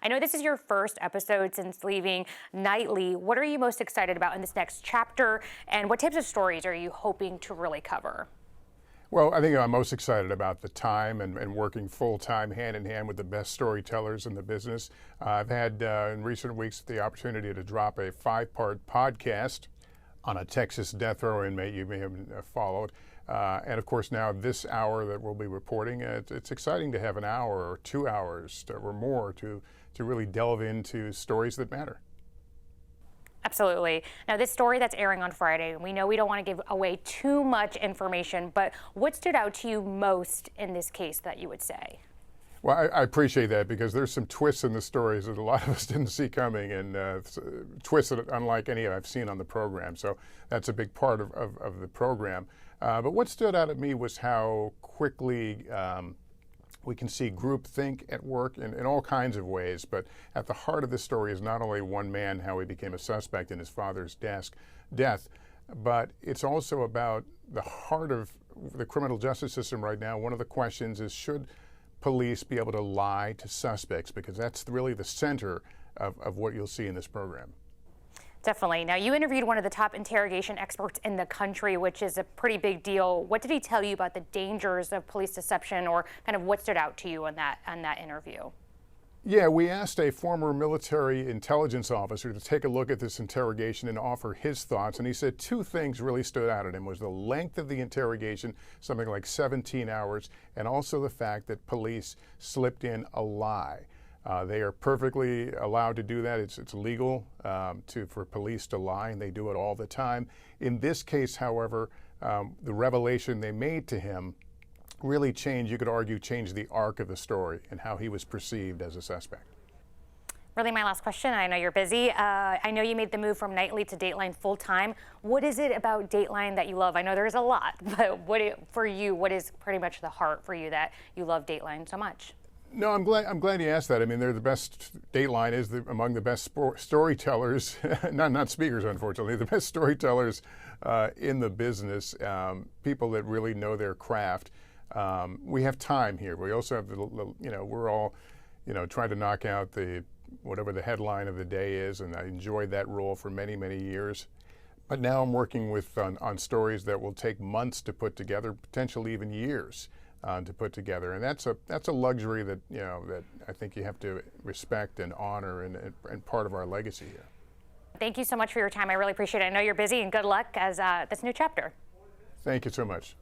I know this is your first episode since leaving Nightly. What are you most excited about in this next chapter, and what types of stories are you hoping to really cover? Well, I think I'm most excited about the time and working full-time hand in hand with the best storytellers in the business. I've had in recent weeks the opportunity to drop a 5-part podcast on a Texas death row inmate you may have followed. And of course now this hour that we'll be reporting, it's exciting to have an hour or 2 hours or more to really delve into stories that matter. Absolutely. Now, this story that's airing on Friday, we know we don't want to give away too much information, but what stood out to you most in this case that you would say? Well, I appreciate that because there's some twists in the stories that a lot of us didn't see coming, and twists that unlike any I've seen on the program. So that's a big part of the program. But what stood out at me was how quickly we can see groupthink at work in all kinds of ways. But at the heart of this story is not only one man, how he became a suspect in his father's death, but it's also about the heart of the criminal justice system right now. One of the questions is, should police be able to lie to suspects? Because that's really the center of what you'll see in this program. Definitely. Now, you interviewed one of the top interrogation experts in the country, which is a pretty big deal. What did he tell you about the dangers of police deception, or kind of what stood out to you on that interview? Yeah, we asked a former military intelligence officer to take a look at this interrogation and offer his thoughts, and he said two things really stood out at him: was the length of the interrogation, something like 17 hours, and also the fact that police slipped in a lie. They are perfectly allowed to do that. It's legal for police to lie, and they do it all the time. In this case, however, the revelation they made to him really changed, you could argue, changed the arc of the story and how he was perceived as a suspect. Really, my last question. I know you're busy. I know you made the move from Nightly to Dateline full time. What is it about Dateline that you love? I know there's a lot, but what is pretty much the heart for you that you love Dateline so much? No, I'm glad you asked that. I mean, they're the best. Dateline is among the best storytellers, not speakers, unfortunately, the best storytellers in the business. People that really know their craft. We have time here. We also have we're all, trying to knock out whatever the headline of the day is, and I enjoyed that role for many, many years. But now I'm working on stories that will take months to put together, potentially even years. To put together, and that's a luxury that that I think you have to respect and honor, and part of our legacy here. Thank you so much for your time. I really appreciate it. I know you're busy, and good luck as this new chapter. Thank you so much.